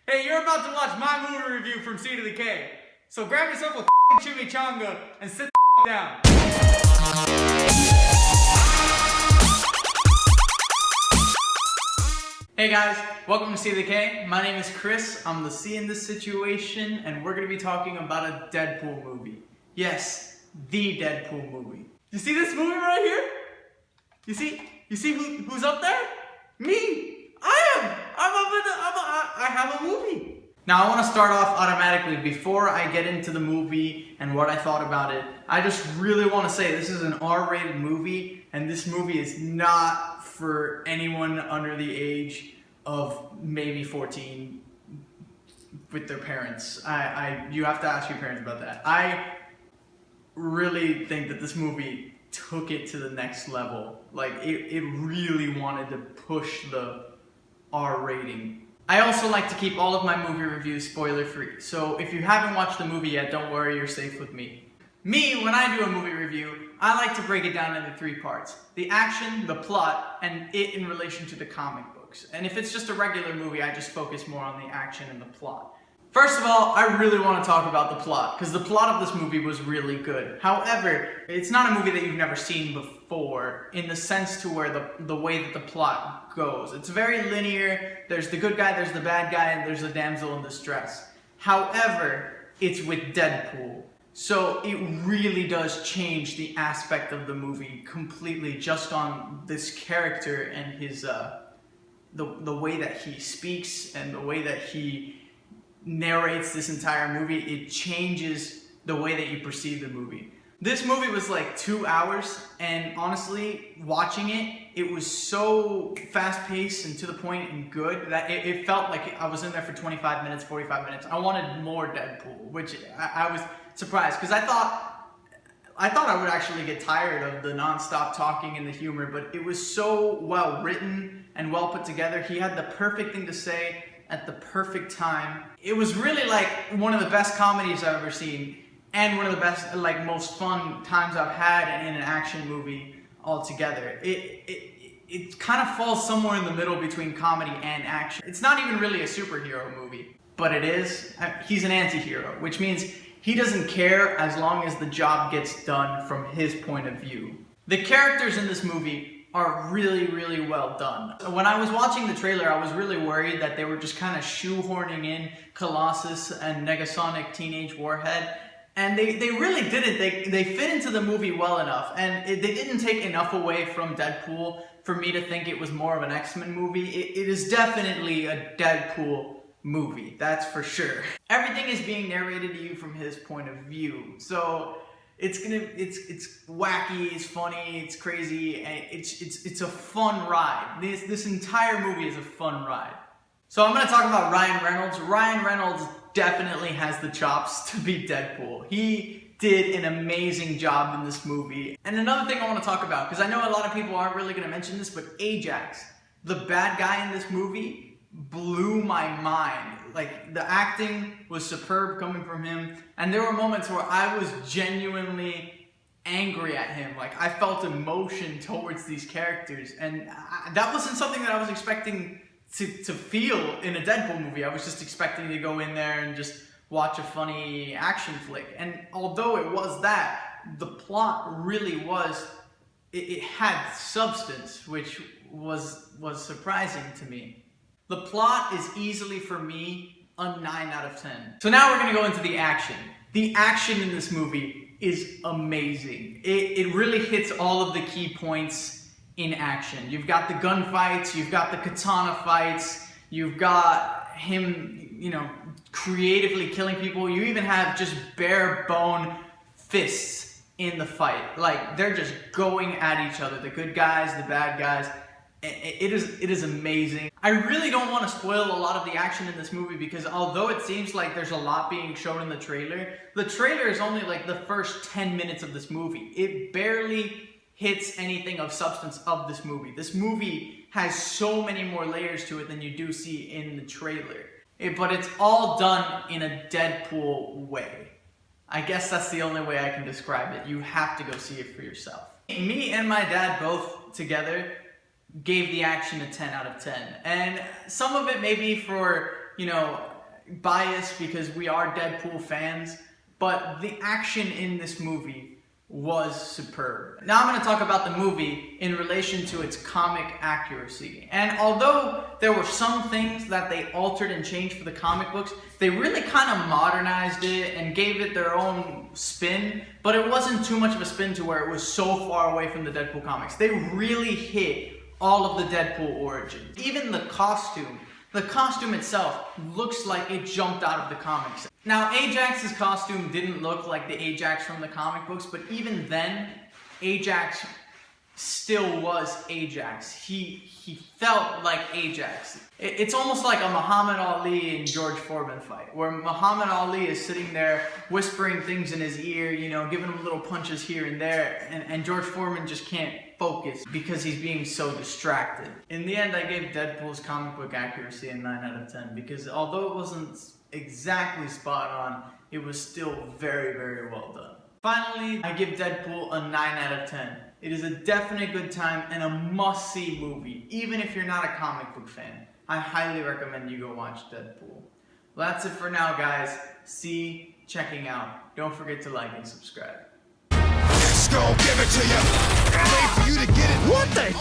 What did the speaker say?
Hey, you're about to watch my movie review from C to the K. So grab yourself a chimichanga and sit the down. Hey guys, welcome to C to the K. My name is Chris. I'm the C in this situation, and we're gonna be talking about a Deadpool movie. Yes, the Deadpool movie. You see this movie right here? You see who's up there? Me. I have a movie. Now I want to start off automatically before I get into the movie and what I thought about it. I just really want to say this is an R-rated movie, and this movie is not for anyone under the age of maybe 14 with their parents. You have to ask your parents about that. I really think that this movie took it to the next level. Like it really wanted to push the R rating. I also like to keep all of my movie reviews spoiler free, so if you haven't watched the movie yet, don't worry, you're safe with me. When I do a movie review, I like to break it down into three parts: the action, the plot, and it in relation to the comic books. And if it's just a regular movie, I just focus more on the action and the plot. First of all, I really want to talk about the plot, because the plot of this movie was really good. However, it's not a movie that you've never seen before, in the sense to where the way that the plot goes. It's very linear. There's the good guy, there's the bad guy, and there's the damsel in distress. However, it's with Deadpool. So it really does change the aspect of the movie completely, just on this character and his the way that he speaks and the way that he narrates this entire movie. It changes the way that you perceive the movie. This movie was like 2 hours, and honestly, watching it, it was so fast-paced and to the point and good that it felt like I was in there for 25 minutes, 45 minutes. I wanted more Deadpool, which I was surprised, because I thought I would actually get tired of the non-stop talking and the humor, but it was so well written and well put together. He had the perfect thing to say at the perfect time. It was really like one of the best comedies I've ever seen, and one of the best, like, most fun times I've had in an action movie altogether. It kind of falls somewhere in the middle between comedy and action. It's not even really a superhero movie, but it is. He's an anti-hero, which means he doesn't care as long as the job gets done from his point of view. The characters in this movie are really, really well done. When I was watching the trailer, I was really worried that they were just kind of shoehorning in Colossus and Negasonic Teenage Warhead, and they really didn't. They fit into the movie well enough, and they didn't take enough away from Deadpool for me to think it was more of an X-Men movie. It is definitely a Deadpool movie, that's for sure. Everything is being narrated to you from his point of view, so it's wacky, it's funny, it's crazy, and it's a fun ride. This entire movie is a fun ride. So I'm going to talk about Ryan Reynolds. Ryan Reynolds definitely has the chops to be Deadpool. He did an amazing job in this movie. And another thing I want to talk about, because I know a lot of people aren't really going to mention this, but Ajax, the bad guy in this movie, blew my mind. Like, the acting was superb coming from him, and there were moments where I was genuinely angry at him. Like, I felt emotion towards these characters, and that wasn't something that I was expecting to feel in a Deadpool movie. I was just expecting to go in there and just watch a funny action flick. And although it was that, the plot really was, it had substance, which was surprising to me. The plot is easily, for me, a 9 out of 10. So now we're going to go into the action. The action in this movie is amazing. It really hits all of the key points in action. You've got the gunfights, you've got the katana fights, you've got him, creatively killing people. You even have just bare bone fists in the fight. Like, they're just going at each other. The good guys, the bad guys. It is amazing. I really don't want to spoil a lot of the action in this movie, because although it seems like there's a lot being shown in the trailer is only like the first 10 minutes of this movie. It barely hits anything of substance of this movie. This movie has so many more layers to it than you do see in the trailer. But it's all done in a Deadpool way. I guess that's the only way I can describe it. You have to go see it for yourself. Me and my dad both together gave the action a 10 out of 10. And some of it maybe for, biased because we are Deadpool fans, but the action in this movie was superb. Now I'm going to talk about the movie in relation to its comic accuracy. And although there were some things that they altered and changed for the comic books, they really kind of modernized it and gave it their own spin, but it wasn't too much of a spin to where it was so far away from the Deadpool comics. They really hit all of the Deadpool origins. Even the costume itself looks like it jumped out of the comics. Now, Ajax's costume didn't look like the Ajax from the comic books, but even then, Ajax still was Ajax. He felt like Ajax. It's almost like a Muhammad Ali and George Foreman fight, where Muhammad Ali is sitting there whispering things in his ear, you know, giving him little punches here and there, and George Foreman just can't focus because he's being so distracted. In the end, I gave Deadpool's comic book accuracy a 9 out of 10 because although it wasn't exactly spot on, it was still very, very well done. Finally, I give Deadpool a 9 out of 10. It is a definite good time and a must-see movie, even if you're not a comic book fan. I highly recommend you go watch Deadpool. Well, that's it for now, guys. See, checking out. Don't forget to like and subscribe. Let's go, give it to you. Wait for you to get it. What the?